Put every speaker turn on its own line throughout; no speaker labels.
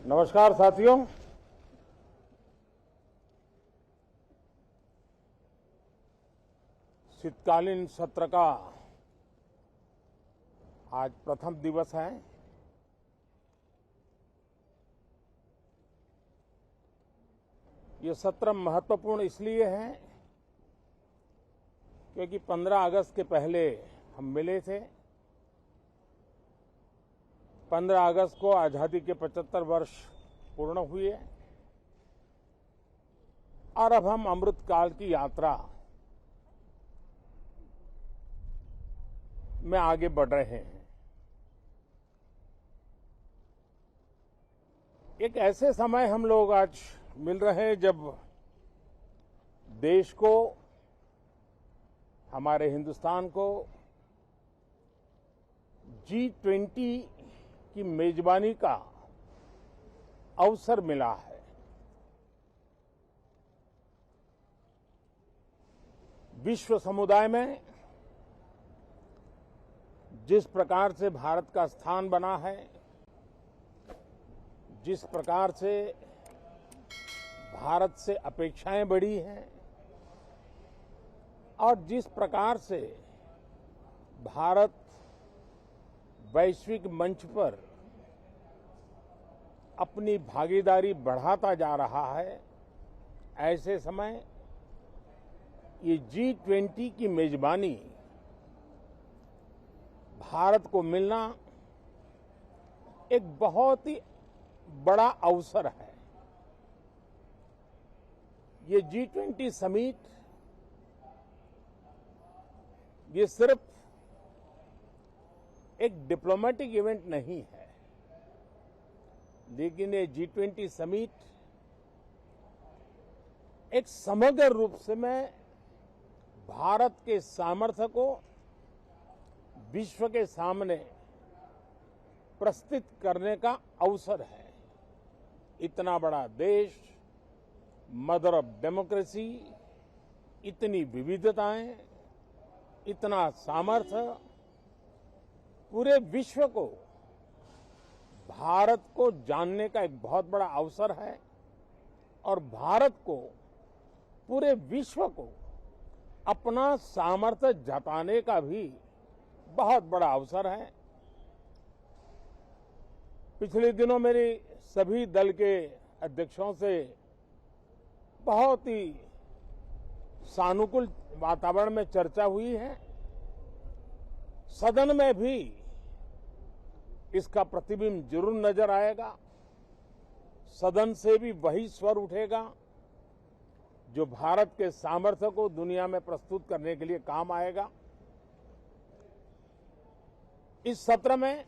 नमस्कार साथियों। शीतकालीन सत्र का आज प्रथम दिवस है। ये सत्र महत्वपूर्ण इसलिए है क्योंकि 15 अगस्त के पहले हम मिले थे। 15 अगस्त को आजादी के 75 वर्ष पूर्ण हुए और अब हम अमृतकाल की यात्रा में आगे बढ़ रहे हैं। एक ऐसे समय हम लोग आज मिल रहे हैं जब देश को, हमारे हिंदुस्तान को G20 की मेजबानी का अवसर मिला है। विश्व समुदाय में जिस प्रकार से भारत का स्थान बना है, जिस प्रकार से भारत से अपेक्षाएं बढ़ी हैं और जिस प्रकार से भारत वैश्विक मंच पर अपनी भागीदारी बढ़ाता जा रहा है, ऐसे समय ये G20 की मेजबानी भारत को मिलना एक बहुत ही बड़ा अवसर है। ये G20 समिट ये सिर्फ एक डिप्लोमेटिक इवेंट नहीं है, लेकिन ये G20 समिट एक समग्र रूप से मैं भारत के सामर्थ्य को विश्व के सामने प्रस्तुत करने का अवसर है। इतना बड़ा देश, मदर ऑफ डेमोक्रेसी, इतनी विविधताएं, इतना सामर्थ्य, पूरे विश्व को भारत को जानने का एक बहुत बड़ा अवसर है और भारत को, पूरे विश्व को अपना सामर्थ्य जताने का भी बहुत बड़ा अवसर है। पिछले दिनों मेरी सभी दल के अध्यक्षों से बहुत ही सानुकूल वातावरण में चर्चा हुई है। सदन में भी इसका प्रतिबिंब जरूर नजर आएगा। सदन से भी वही स्वर उठेगा जो भारत के सामर्थ्य को दुनिया में प्रस्तुत करने के लिए काम आएगा। इस सत्र में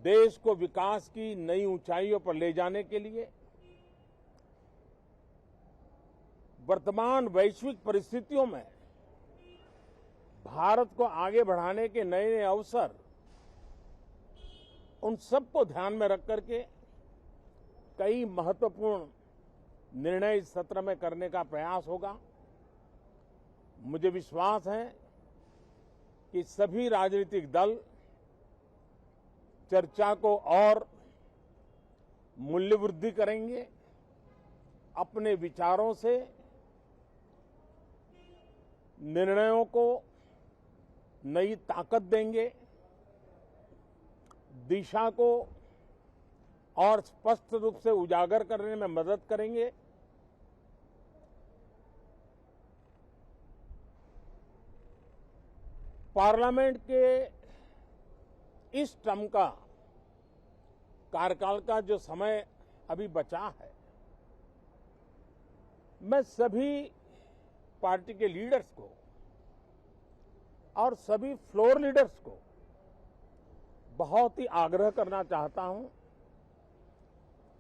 देश को विकास की नई ऊंचाइयों पर ले जाने के लिए वर्तमान वैश्विक परिस्थितियों में भारत को आगे बढ़ाने के नए नए अवसर, उन सबको ध्यान में रख करके कई महत्वपूर्ण निर्णय इस सत्र में करने का प्रयास होगा। मुझे विश्वास है कि सभी राजनीतिक दल चर्चा को और मूल्य वृद्धि करेंगे, अपने विचारों से निर्णयों को नई ताकत देंगे, दिशा को और स्पष्ट रूप से उजागर करने में मदद करेंगे। पार्लियामेंट के इस टर्म का कार्यकाल का जो समय अभी बचा है, मैं सभी पार्टी के लीडर्स को और सभी फ्लोर लीडर्स को बहुत ही आग्रह करना चाहता हूं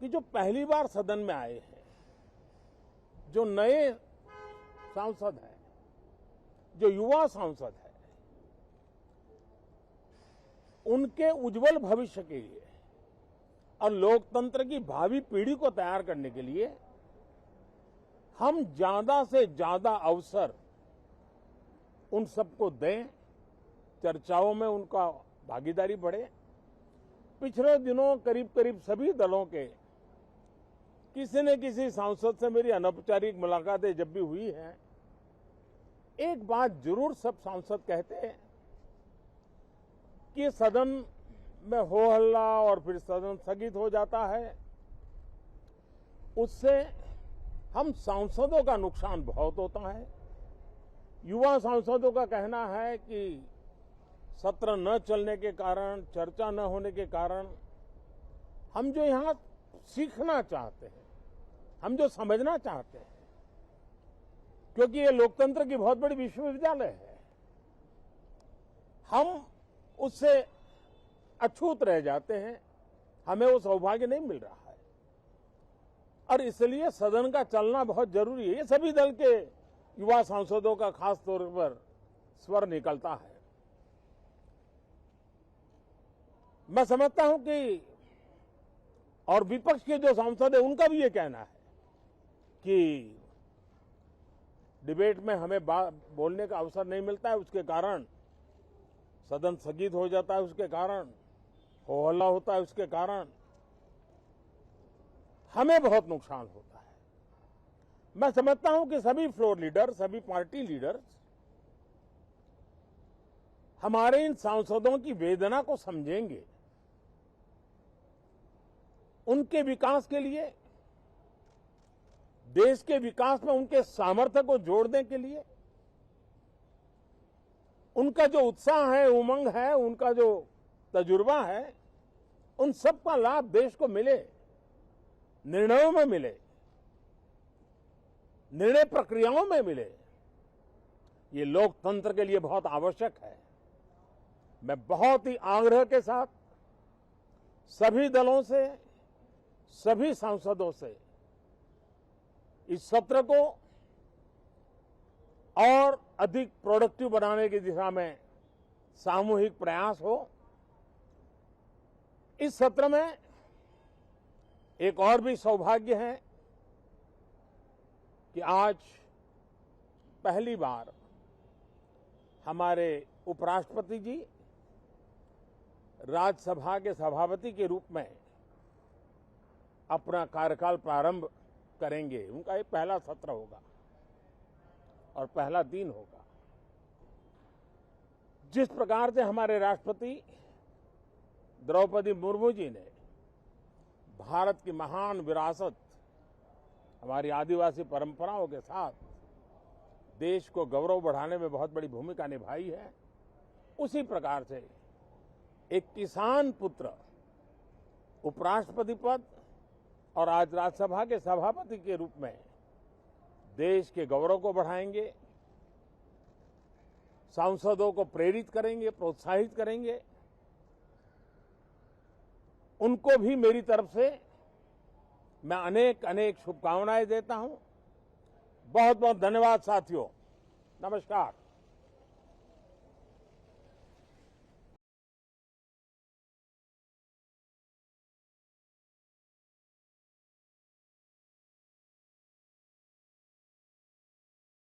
कि जो पहली बार सदन में आए हैं, जो नए सांसद हैं, जो युवा सांसद हैं, उनके उज्जवल भविष्य के लिए और लोकतंत्र की भावी पीढ़ी को तैयार करने के लिए हम ज्यादा से ज्यादा अवसर उन सबको दें, चर्चाओं में उनका भागीदारी बढ़े पिछले दिनों करीब करीब सभी दलों के किसी न किसी सांसद से मेरी अनौपचारिक मुलाकातें जब भी हुई हैं, एक बात जरूर सब सांसद कहते हैं कि सदन में हो हल्ला और फिर सदन स्थगित हो जाता है, उससे हम सांसदों का नुकसान बहुत होता है। युवा सांसदों का कहना है कि सत्र न चलने के कारण, चर्चा न होने के कारण हम जो यहां सीखना चाहते हैं, हम जो समझना चाहते हैं, क्योंकि ये लोकतंत्र की बहुत बड़ी विश्वविद्यालय है, हम उससे अछूत रह जाते हैं, हमें वो सौभाग्य नहीं मिल रहा है और इसलिए सदन का चलना बहुत जरूरी है। ये सभी दल के युवा सांसदों का खास तौर पर स्वर निकलता है। मैं समझता हूं कि और विपक्ष के जो सांसद है उनका भी ये कहना है कि डिबेट में हमें बोलने का अवसर नहीं मिलता है, उसके कारण सदन स्थगित हो जाता है, उसके कारण हो हल्ला होता है, उसके कारण हमें बहुत नुकसान होता है। मैं समझता हूं कि सभी फ्लोर लीडर, सभी पार्टी लीडर्स हमारे इन सांसदों की वेदना को समझेंगे, उनके विकास के लिए, देश के विकास में उनके सामर्थ्य को जोड़ने के लिए, उनका जो उत्साह है, उमंग है, उनका जो तजुर्बा है, उन सब का लाभ देश को मिले, निर्णयों में मिले, निर्णय प्रक्रियाओं में मिले, ये लोकतंत्र के लिए बहुत आवश्यक है। मैं बहुत ही आग्रह के साथ सभी दलों से, सभी सांसदों से इस सत्र को और अधिक प्रोडक्टिव बनाने की दिशा में सामूहिक प्रयास हो। इस सत्र में एक और भी सौभाग्य है कि आज पहली बार हमारे उपराष्ट्रपति जी राज्यसभा के सभापति के रूप में अपना कार्यकाल प्रारंभ करेंगे। उनका ये पहला सत्र होगा और पहला दिन होगा। जिस प्रकार से हमारे राष्ट्रपति द्रौपदी मुर्मू जी ने भारत की महान विरासत, हमारी आदिवासी परंपराओं के साथ देश को गौरव बढ़ाने में बहुत बड़ी भूमिका निभाई है, उसी प्रकार से एक किसान पुत्र उपराष्ट्रपति पद और आज राज्यसभा के सभापति के रूप में देश के गौरव को बढ़ाएंगे, सांसदों को प्रेरित करेंगे, प्रोत्साहित करेंगे। उनको भी मेरी तरफ से मैं अनेक अनेक शुभकामनाएं देता हूं। बहुत बहुत धन्यवाद साथियों। नमस्कार।